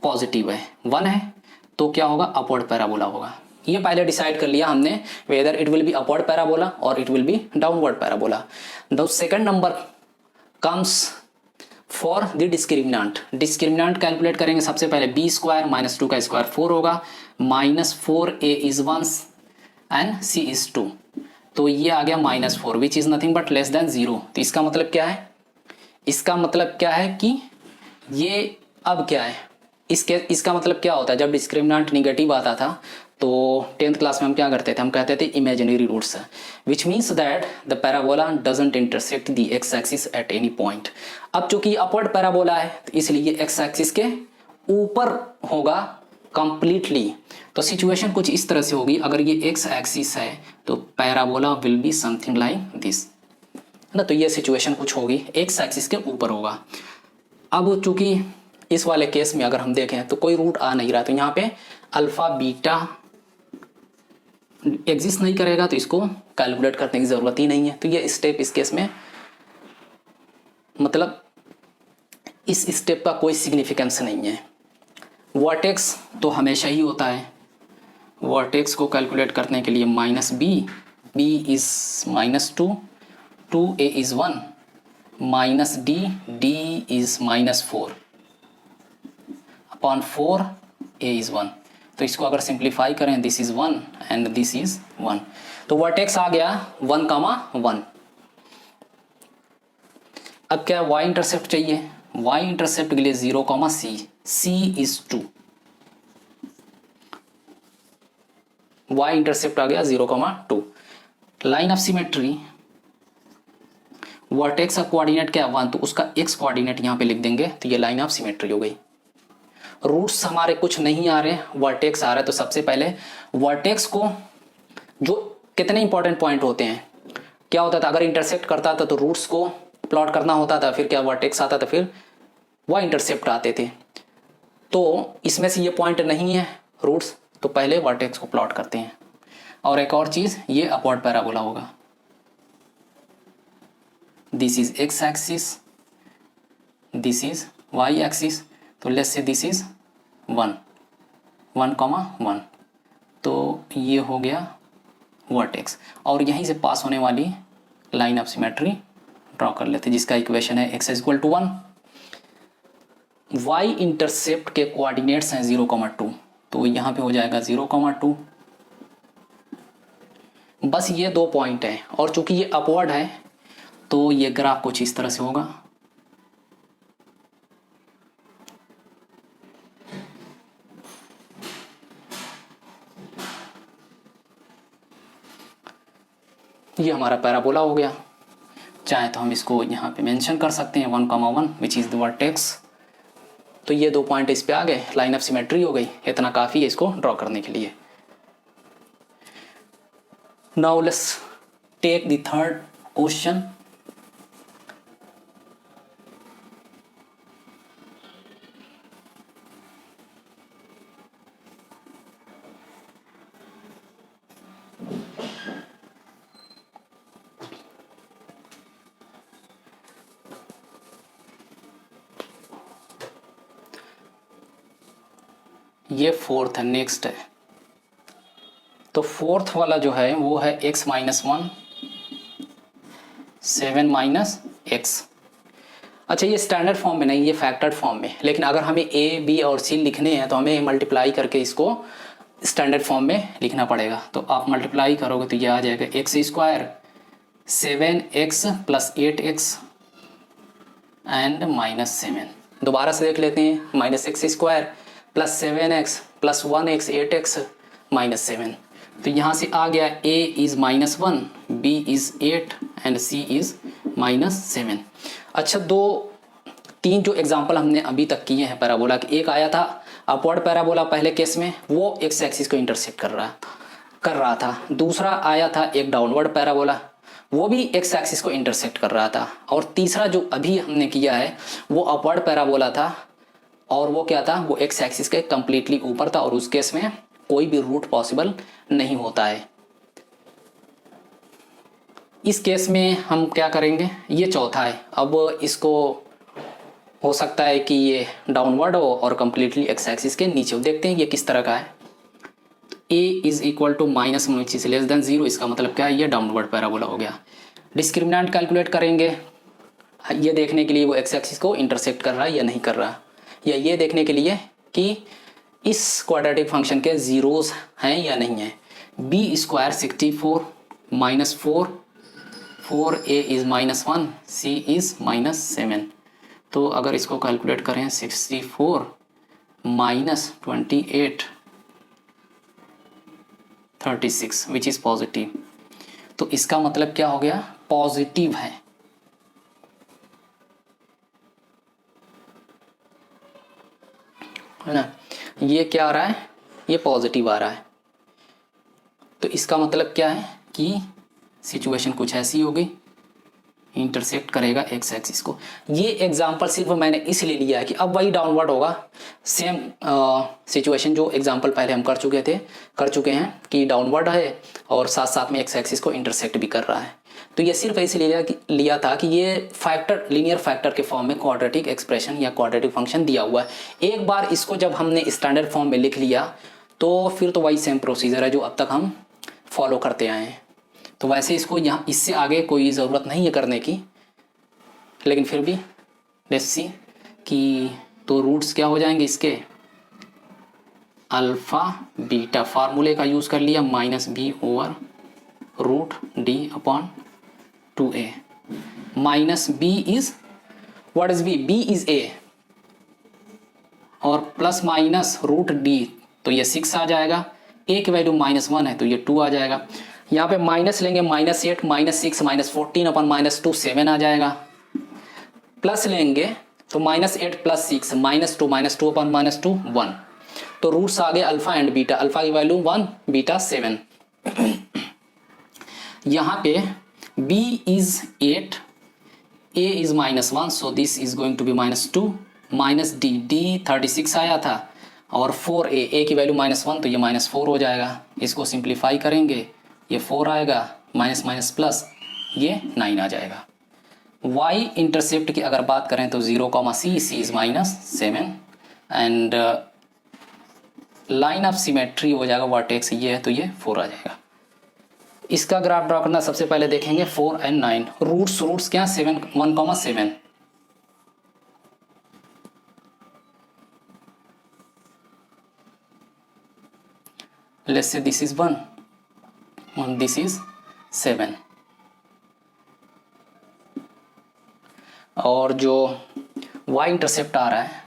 पॉजिटिव है, 1 है, तो क्या होगा, अपवर्ड पैराबोला होगा। ये पहले डिसाइड कर लिया हमने, whether it will be upward parabola और it will be downward parabola. The second number comes for the discriminant. Discriminant calculate करेंगे सबसे पहले, बी स्क्वायर माइनस 2 का स्क्वायर 4 होगा, -4a is 1 and c is 2, तो ये आ गया -4 विच is nothing but less than 0। तो इसका मतलब क्या है, इसका मतलब क्या है कि ये अब क्या है, इसका मतलब क्या होता है, जब डिस्क्रिमिनेंट निगेटिव आता था तो 10th क्लास में हम क्या करते थे, हम कहते थे imaginary roots, which means that the parabola doesn't intersect the x axis at any point. अब चूंकि अपवर्ड पैराबोला है तो इसलिए एक्स एक्सिस के ऊपर होगा कंप्लीटली। तो सिचुएशन कुछ इस तरह से होगी, अगर ये एक्स एक्सिस है तो parabola will be something like this ना। तो ये सिचुएशन कुछ होगी, एक्स एक्सिस के ऊपर होगा। अब चूंकि इस वाले केस में अगर हम देखें तो कोई रूट आ नहीं रहा, तो यहाँ पे अल्फा बीटा एग्जिस्ट नहीं करेगा, तो इसको कैलकुलेट करने की ज़रूरत ही नहीं है। तो ये स्टेप इस केस में मतलब इस स्टेप का कोई सिग्निफिकेंस नहीं है। वर्टेक्स तो हमेशा ही होता है, वर्टेक्स को कैलकुलेट करने के लिए minus b, b is -2, 2a is 1, minus D, D is -4 upon 4 a is 1। तो इसको अगर सिंप्लीफाई करें, this is 1 and this is 1, तो वर्टेक्स आ गया 1, 1। अब क्या y इंटरसेप्ट चाहिए, y इंटरसेप्ट के लिए 0, c, c is 2, y intercept आ गया 0, 2। लाइन ऑफ सिमेट्री, वर्टेक्स का कोऑर्डिनेट क्या 1, तो उसका x कोऑर्डिनेट यहाँ पे लिख देंगे, तो ये लाइन ऑफ सिमेट्री हो गई। रूट्स हमारे कुछ नहीं आ रहे, वर्टेक्स आ रहा है, तो सबसे पहले वर्टेक्स को जो कितने इंपॉर्टेंट पॉइंट होते हैं, क्या होता था अगर इंटरसेक्ट करता था तो रूट्स को प्लॉट करना होता था, फिर क्या वर्टेक्स आता था, फिर वह इंटरसेप्ट आते थे। तो इसमें से ये पॉइंट नहीं है रूट्स, तो पहले वर्टेक्स को प्लॉट करते हैं। और एक और चीज़, ये अपवर्ड पैराबोला होगा, this is x axis, this is y axis, तो लेट्स से दिस इज 1, 1, 1, तो ये हो गया वर्टेक्स। और यहीं से पास होने वाली लाइन ऑफ सिमेट्री ड्रॉ कर लेते, जिसका इक्वेशन है x equal to 1। y intercept के कोऑर्डिनेट्स हैं 0, 2, तो यहाँ पे हो जाएगा 0, 2। बस ये दो पॉइंट हैं, और चूंकि ये अपवर्ड है तो ये ग्राफ कुछ इस तरह से होगा। ये हमारा पैराबोला हो गया, चाहे तो हम इसको यहाँ पे मेंशन कर सकते हैं 1, 1 विच इज़ द वर्टेक्स। तो ये दो पॉइंट इस पे आ गए, लाइन ऑफ सिमेट्री हो गई, इतना काफ़ी है इसको ड्रॉ करने के लिए। Now let's take the third question. ये फोर्थ है, नेक्स्ट है। तो फोर्थ वाला जो है वो है x - 1, 7 - x। अच्छा, ये स्टैंडर्ड फॉर्म में नहीं, ये फैक्टर्ड फॉर्म में, लेकिन अगर हमें a, b और c लिखने हैं तो हमें मल्टीप्लाई करके इसको स्टैंडर्ड फॉर्म में लिखना पड़ेगा। तो आप मल्टीप्लाई करोगे तो ये आ जाएगा x², 7x + 8x एंड -7। दोबारा से देख लेते हैं, -x² + 7x + 1x 8x -7। तो यहाँ से आ गया a is -1, b is 8 and c is -7। अच्छा, तीन जो एग्जांपल हमने अभी तक किए हैं पैराबोला के, एक आया था अपवर्ड पैराबोला पहले केस में, वो एक्स एक्सिस को इंटरसेक्ट कर रहा था। दूसरा आया था एक डाउनवर्ड पैराबोला, वो भी एक्स एक्सिस को इंटरसेक्ट कर रहा था। और तीसरा जो अभी हमने किया है वो अपवर्ड पैराबोला था, और वो क्या था, वो एक्स एक्सिस के कम्प्लीटली ऊपर था, और उस केस में कोई भी रूट पॉसिबल नहीं होता है। इस केस में हम क्या करेंगे, ये चौथा है। अब इसको हो सकता है कि ये डाउनवर्ड हो और कम्प्लीटली एक्स एक्सिस के नीचे हो। देखते हैं ये किस तरह का है। a is equal to -1 which is less than 0, इसका मतलब क्या है, ये डाउनवर्ड पैराबोला हो गया। डिस्क्रिमिनेंट कैलकुलेट करेंगे, ये देखने के लिए वो एक्स एक्सिस को इंटरसेक्ट कर रहा है या नहीं कर रहा, या ये देखने के लिए कि इस क्वाड्रेटिक फंक्शन के जीरोस हैं या नहीं है। b² 64 -4, 4a is -1, c is -7। तो अगर इसको कैलकुलेट करें 64 - 28 36 विच इज़ पॉजिटिव, तो इसका मतलब क्या हो गया, पॉजिटिव है ना। ये क्या आ रहा है, ये पॉजिटिव आ रहा है। तो इसका मतलब क्या है कि सिचुएशन कुछ ऐसी होगी, इंटरसेक्ट करेगा एक्स एक्सिस को। ये एग्जांपल सिर्फ मैंने इसलिए लिया है कि अब वही डाउनवर्ड होगा, सेम सिचुएशन जो एग्जांपल पहले हम कर चुके हैं कि डाउनवर्ड है और साथ साथ में एक्स एक्सिस को इंटरसेक्ट भी कर रहा है। तो ये सिर्फ इसलिए लिया था कि ये फैक्टर, लीनियर फैक्टर के फॉर्म में क्वाड्रेटिक एक्सप्रेशन या क्वाड्रेटिक फंक्शन दिया हुआ है। एक बार इसको जब हमने स्टैंडर्ड फॉर्म में लिख लिया तो फिर तो वही सेम प्रोसीजर है जो अब तक हम फॉलो करते आए हैं। तो वैसे इसको यहाँ इससे आगे कोई ज़रूरत नहीं है करने की, लेकिन फिर भी लेट्स सी कि तो रूट्स क्या हो जाएंगे इसके, अल्फ़ा बीटा फार्मूले का यूज़ कर लिया, minus b over root D upon 2a। Minus b is what is b is a और प्लस माइनस रूट डी, तो ये 6 आ जाएगा। a की वैल्यू -1 है तो ये 2 आ जाएगा। यहाँ पे माइनस लेंगे, -8 -6 -14 अपन -2 7 आ जाएगा। प्लस लेंगे तो -8 + 6 -2 अपन -2 1। तो रूट्स आ गए अल्फा एंड बीटा, अल्फा की वैल्यू 1 बीटा 7। यहाँ पे b is 8, a is -1 so this is going to be -2 minus D 36 आया था और 4a की वैल्यू -1 तो ये -4 हो जाएगा। इसको सिंप्लीफाई करेंगे, ये 4 आएगा, माइनस माइनस प्लस ये 9 आ जाएगा। y इंटरसेप्ट की अगर बात करें तो 0, c is -7 and line of symmetry हो जाएगा वर्टेक्स ये है तो ये 4 आ जाएगा। इसका ग्राफ ड्रॉ करना सबसे पहले देखेंगे 4 एंड 9। रूट्स क्या 7 1, 7। Let's say this is 1 and this is 7। और जो y इंटरसेप्ट आ रहा है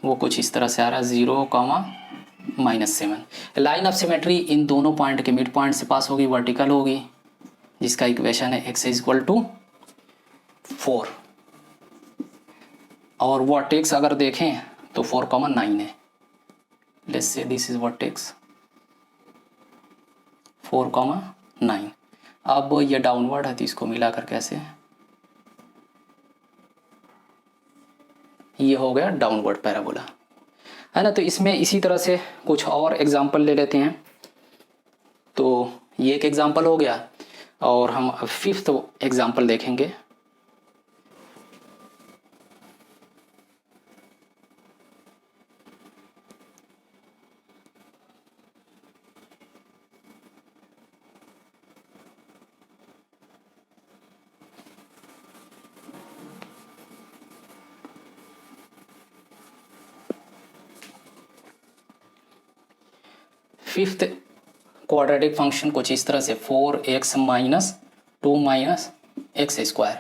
वो कुछ इस तरह से आ रहा है 0, -7। लाइन ऑफ सिमेट्री इन दोनों पॉइंट के मिड पॉइंट से पास होगी, वर्टिकल होगी, जिसका इक्वेशन है x = 4। और वर्टेक्स अगर देखें तो 4, 9 है। Let's say this is vertex 4, 9। अब ये डाउनवर्ड है तो इसको मिलाकर कैसे, ये हो गया डाउनवर्ड पैराबोला, है ना। तो इसमें इसी तरह से कुछ और एग्जांपल ले लेते हैं। तो ये एक एग्जांपल हो गया और हम अब 5th एग्जांपल देखेंगे। फिफ्थ क्वाड्रेटिक फंक्शन कुछ इस तरह से 4x - 2 - x²।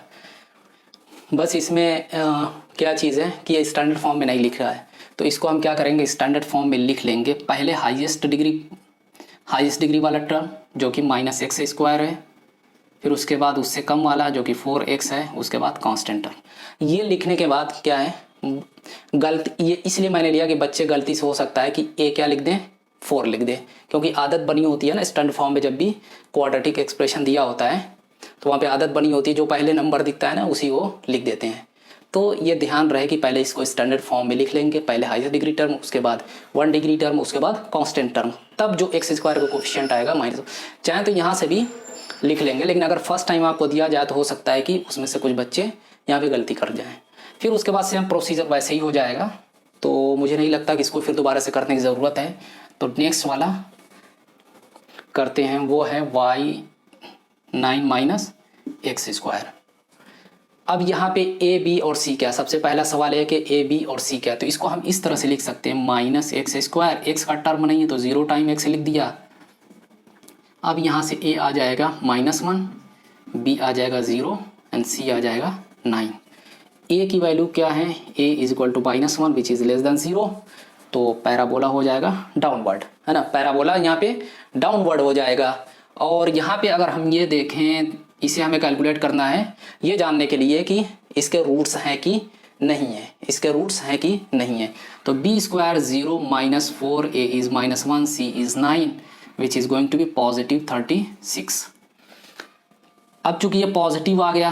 बस इसमें क्या चीज़ है कि ये स्टैंडर्ड फॉर्म में नहीं लिख रहा है, तो इसको हम क्या करेंगे स्टैंडर्ड फॉर्म में लिख लेंगे। पहले हाईएस्ट डिग्री वाला टर्म जो कि -x² है, फिर उसके बाद उससे कम वाला जो कि 4x है, उसके बाद कांस्टेंट टर्म। ये लिखने के बाद क्या है गलती, ये इसलिए मैंने लिया कि बच्चे गलती से हो सकता है कि a क्या लिख दें 4 लिख दे, क्योंकि आदत बनी होती है ना स्टैंडर्ड फॉर्म में जब भी क्वाड्रेटिक एक्सप्रेशन दिया होता है तो वहाँ पे आदत बनी होती है जो पहले नंबर दिखता है ना उसी को लिख देते हैं। तो ये ध्यान रहे कि पहले इसको स्टैंडर्ड फॉर्म में लिख लेंगे, पहले हाईएस्ट डिग्री टर्म, उसके बाद 1 डिग्री टर्म, उसके बाद कांस्टेंट टर्म, तब जो x² का कोफिशिएंट आएगा माइनस। चाहे तो यहाँ से भी लिख लेंगे, लेकिन अगर फर्स्ट टाइम आपको दिया जाए तो हो सकता है कि उसमें से कुछ बच्चे यहाँ पे गलती कर जाएँ। फिर उसके बाद से हम प्रोसीजर वैसे ही हो जाएगा, तो मुझे नहीं लगता कि इसको फिर दोबारा से करने की ज़रूरत है। तो नेक्स्ट वाला करते हैं, वो है y9 - x²। अब यहाँ पे a, b और c क्या, सबसे पहला सवाल है कि a, b और c क्या, तो इसको हम इस तरह से लिख सकते हैं -x²। x का टर्म नहीं है तो 0 टाइम x लिख दिया। अब यहाँ से a आ जाएगा -1, b आ जाएगा 0 एंड c आ जाएगा 9। a की वैल्यू क्या है, a = -1 which is less than 0, तो पैराबोला हो जाएगा डाउनवर्ड, है ना। पैराबोला यहाँ पे डाउनवर्ड हो जाएगा। और यहाँ पे अगर हम ये देखें, इसे हमें कैलकुलेट करना है ये जानने के लिए कि इसके रूट्स हैं कि नहीं है, इसके रूट्स हैं कि नहीं है। तो b square 0 minus 4 a is -1 c is 9 which is going to be positive 36। अब चूंकि ये पॉजिटिव आ गया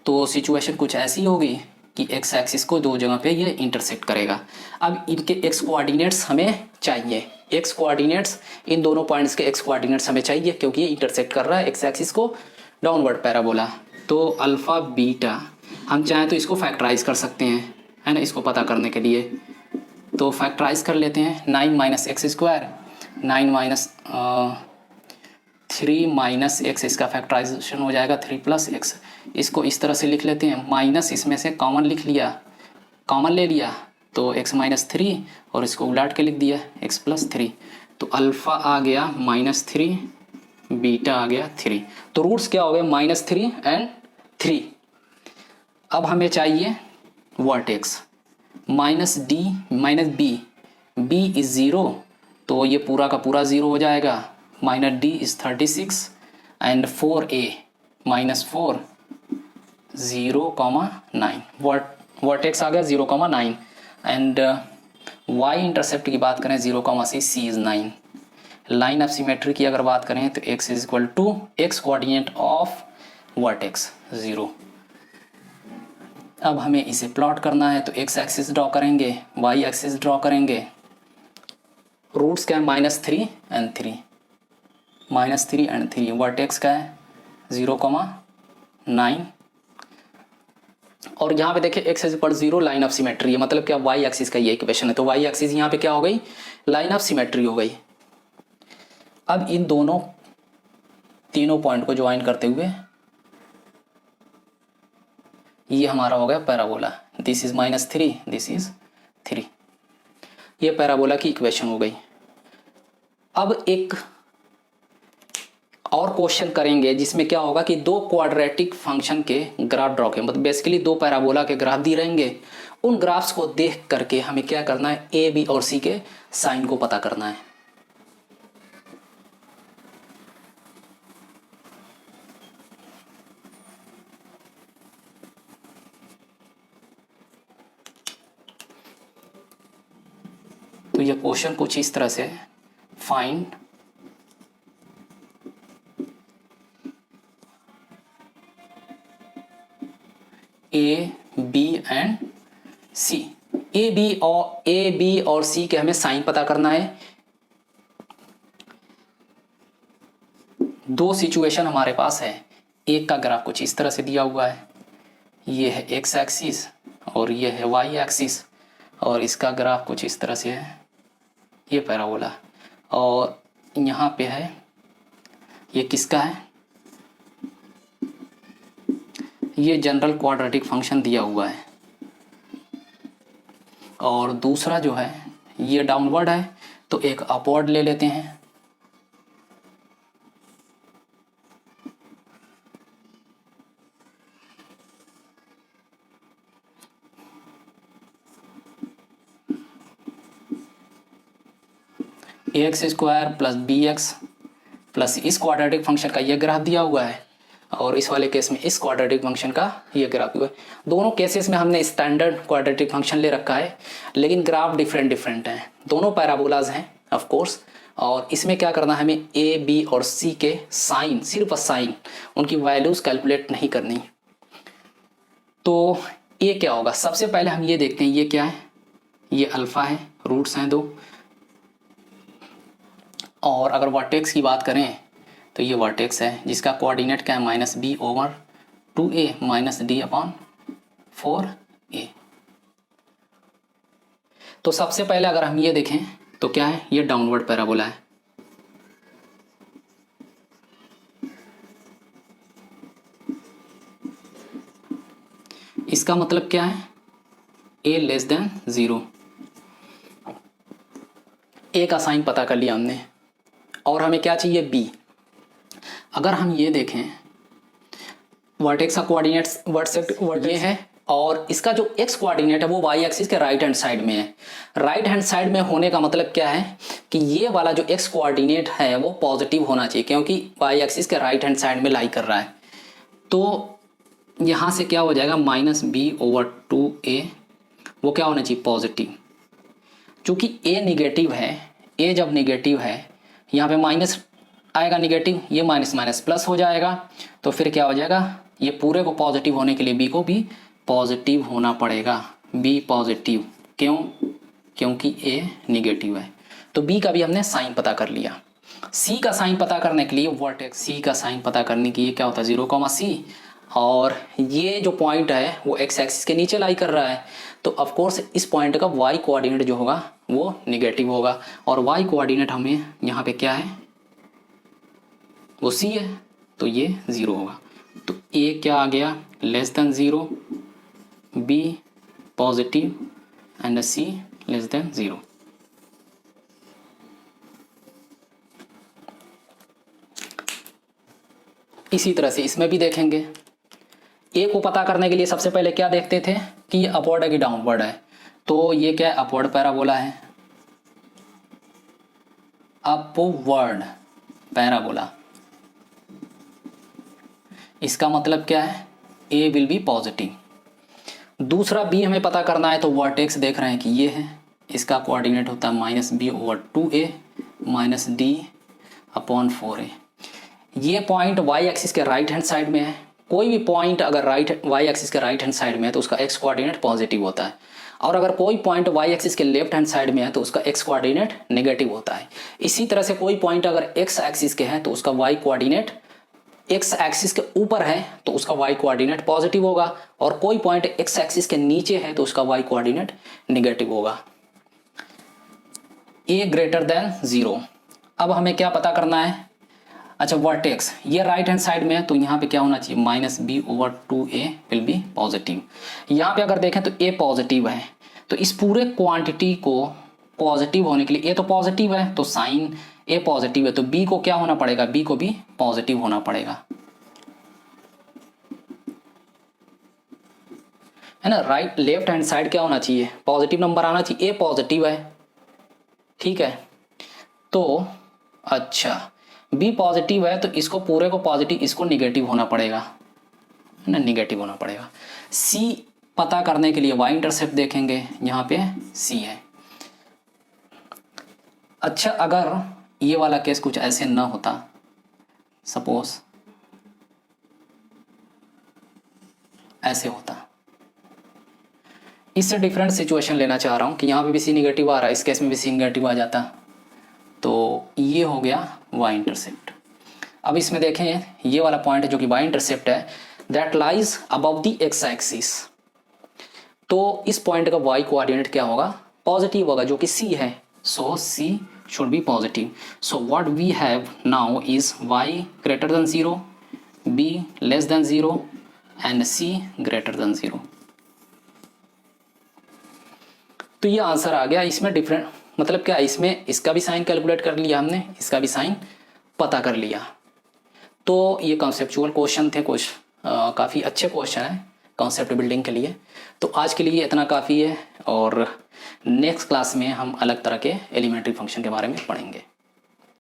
तो सिचुएशन कुछ ऐसी होगी कि एक्स एक्सिस को दो जगह पे ये इंटरसेक्ट करेगा। अब इनके एक्स कोऑर्डिनेट्स हमें चाहिए, एक्स कोऑर्डिनेट्स, इन दोनों पॉइंट्स के एक्स कोऑर्डिनेट्स हमें चाहिए क्योंकि ये इंटरसेक्ट कर रहा है एक्स एक्सिस को डाउनवर्ड पैराबोला। तो अल्फ़ा बीटा हम चाहें तो इसको फैक्टराइज कर सकते हैं, है ना, इसको पता करने के लिए। तो फैक्टराइज कर लेते हैं, 9 minus x square, 9 minus 3 minus x, इसका फैक्टराइजेशन हो जाएगा 3 प्लस एक्स। इसको इस तरह से लिख लेते हैं, माइनस इसमें से कॉमन लिख लिया, कॉमन ले लिया तो x माइनस 3 और इसको उलट के लिख दिया x प्लस 3। तो अल्फ़ा आ गया -3, बीटा आ गया 3। तो रूट्स क्या हो गए -3 एंड 3। अब हमें चाहिए vertex -d -b, b is 0 तो ये पूरा का पूरा 0 हो जाएगा, -d is 36 and 4a -4 0,9 vertex आ गया 0,9 एंड y इंटरसेप्ट की बात करें 0,6 c is 9। Line of symmetry की अगर बात करें तो x is equal to x coordinate of vertex 0। अब हमें इसे प्लॉट करना है तो x एक्सिस ड्रॉ करेंगे, y एक्सिस ड्रॉ करेंगे। रूट्स क्या है -3 एंड 3, -3 एंड 3। वर्टेक्स का है 0,9 और यहाँ पे देखिए x is equal 0 line of symmetry है, मतलब क्या y एक्सिस का ये इक्वेशन है। तो y एक्सिस यहाँ पे क्या हो गई, लाइन ऑफ सिमेट्री हो गई। अब इन दोनों तीनों पॉइंट को ज्वाइन करते हुए ये हमारा हो गया parabola, this is -3, this is 3। ये पैराबोला की इक्वेशन हो गई। अब एक और क्वेश्चन करेंगे जिसमें क्या होगा कि दो क्वाड्रेटिक फंक्शन के ग्राफ ड्रॉ के, मतलब बेसिकली दो पैराबोला के ग्राफ दिए रहेंगे, उन ग्राफ्स को देख करके हमें क्या करना है, ए बी और सी के साइन को पता करना है। तो ये क्वेश्चन कुछ इस तरह से, find A B and C. A B और सी के हमें साइन पता करना है। दो सिचुएशन हमारे पास है, एक का ग्राफ कुछ इस तरह से दिया हुआ है, ये है एक्स एक्सिस और ये है वाई एक्सिस, और इसका ग्राफ कुछ इस तरह से है, ये पैराबोला, और यहाँ पे है ये किसका है, ये जनरल क्वाड्रेटिक फंक्शन दिया हुआ है, और दूसरा जो है ये डाउनवर्ड है तो एक अपवर्ड ले लेते हैं। X square plus b x plus इस क्वाड्रेटिक फंक्शन का ये ग्राफ दिया हुआ है, और इस वाले केस में इस क्वाड्रेटिक फंक्शन का ये ग्राफ हुआ है। दोनों केसेस में हमने स्टैंडर्ड क्वाड्रेटिक फंक्शन ले रखा है, लेकिन ग्राफ डिफरेंट हैं, दोनों पैराबोलाज हैं ऑफ कोर्स। और इसमें क्या करना है, हमें ए बी और सी के साइन, सिर्फ साइन, उनकी वैल्यूज कैलकुलेट नहीं करनी। तो ये क्या होगा, सबसे पहले हम ये देखते हैं, ये क्या है, ये अल्फा है, रूट्स हैं 2, और अगर वर्टेक्स की बात करें तो ये वर्टेक्स है जिसका कोऑर्डिनेट क्या है, -b/2a -d/4a। तो सबसे पहले अगर हम ये देखें तो क्या है, ये डाउनवर्ड पैराबोला है, इसका मतलब क्या है, a लेस देन 0। a का साइन पता कर लिया हमने, और हमें क्या चाहिए, b। अगर हम ये देखें वर्टेक्स का कोऑर्डिनेट्स ये है, और इसका जो x कोऑर्डिनेट है वो y एक्सिस के राइट हैंड साइड में है। राइट हैंड साइड में होने का मतलब क्या है कि ये वाला जो x कोऑर्डिनेट है वो पॉजिटिव होना चाहिए, क्योंकि y एक्सिस के राइट हैंड साइड में लाई कर रहा है। तो यहाँ से क्या हो जाएगा -b/2a, वो क्या होना चाहिए पॉजिटिव। चूँकि a निगेटिव है, a जब निगेटिव है यहाँ पे माइनस आएगा निगेटिव, ये माइनस माइनस प्लस हो जाएगा, तो फिर क्या हो जाएगा, ये पूरे को पॉजिटिव होने के लिए b को भी पॉजिटिव होना पड़ेगा, b पॉजिटिव। क्यों? क्योंकि a निगेटिव है। तो b का भी हमने साइन पता कर लिया। c का साइन पता करने के लिए वर्टेक्स c का साइन पता करने के लिए क्या होता है 0,c, और ये जो पॉइंट है वो x एक्सिस के नीचे लाई कर रहा है, तो ऑफ कोर्स इस पॉइंट का y कोऑर्डिनेट जो होगा वो निगेटिव होगा, और y कोऑर्डिनेट हमें यहाँ पे क्या है वो c है, तो ये 0 होगा। तो a क्या आ गया <0, b पॉजिटिव एंड c <0। इसी तरह से इसमें भी देखेंगे। ए को पता करने के लिए सबसे पहले क्या देखते थे कि ये अपवर्ड है कि डाउनवर्ड है, तो ये क्या है अपवर्ड पैराबोला है, अपवर्ड पैराबोला। इसका मतलब क्या है ए विल बी पॉजिटिव। दूसरा बी हमें पता करना है, तो वर्टेक्स देख रहे हैं कि ये है, इसका कोऑर्डिनेट होता है -b/2a -d/4a। ये पॉइंट y एक्सिस के राइट हैंड साइड में है। कोई भी पॉइंट अगर y एक्सिस के राइट हैंड साइड में है तो उसका x कोऑर्डिनेट पॉजिटिव होता है, और अगर कोई पॉइंट y एक्सिस के लेफ्ट हैंड साइड में है तो उसका x कोऑर्डिनेट नेगेटिव होता है। इसी तरह से कोई पॉइंट अगर x एक्सिस के है तो उसका y कोऑर्डिनेट x एक्सिस के ऊपर है तो उसका y कोऑर्डिनेट पॉजिटिव होगा, और कोई पॉइंट x एक्सिस के नीचे है तो उसका y कोऑर्डिनेट नेगेटिव होगा। a > 0। अब हमें क्या पता करना है, अच्छा वर्टेक्स ये राइट हैंड साइड में है तो यहाँ पे क्या होना चाहिए -b/2a विल बी पॉजिटिव। यहाँ पे अगर देखें तो a पॉजिटिव है, तो इस पूरे क्वांटिटी को पॉजिटिव होने के लिए a तो पॉजिटिव है तो साइन a पॉजिटिव है, तो b को क्या होना पड़ेगा, b को भी पॉजिटिव होना पड़ेगा, है ना। राइट लेफ्ट हैंड साइड क्या होना चाहिए पॉजिटिव नंबर आना चाहिए, a पॉजिटिव है, ठीक है। तो अच्छा b पॉजिटिव है तो इसको पूरे को पॉजिटिव, इसको निगेटिव होना पड़ेगा, है ना, निगेटिव होना पड़ेगा। c पता करने के लिए y इंटरसेप्ट देखेंगे, यहाँ पे c है। अच्छा अगर ये वाला केस कुछ ऐसे ना होता, सपोज ऐसे होता, इससे डिफरेंट सिचुएशन लेना चाह रहा हूँ कि यहाँ पे भी c निगेटिव आ रहा है, इस केस में भी c निगेटिव आ जाता, तो ये हो गया y इंटरसेप्ट। अब इसमें देखें ये वाला पॉइंट जो कि y इंटरसेप्ट है, that lies above the x axis, तो इस पॉइंट का y कोऑर्डिनेट क्या होगा पॉजिटिव होगा, जो कि c है, so c should be positive. So what we have now is y > 0, b <0 and c > 0। तो ये आंसर आ गया। इसमें डिफरेंट मतलब क्या, इसमें इसका भी साइन कैलकुलेट कर लिया हमने, इसका भी साइन पता कर लिया। तो ये कॉन्सेप्चुअल क्वेश्चन थे, कुछ काफ़ी अच्छे क्वेश्चन हैं कॉन्सेप्ट बिल्डिंग के लिए। तो आज के लिए इतना काफ़ी है, और नेक्स्ट क्लास में हम अलग तरह के एलिमेंट्री फंक्शन के बारे में पढ़ेंगे।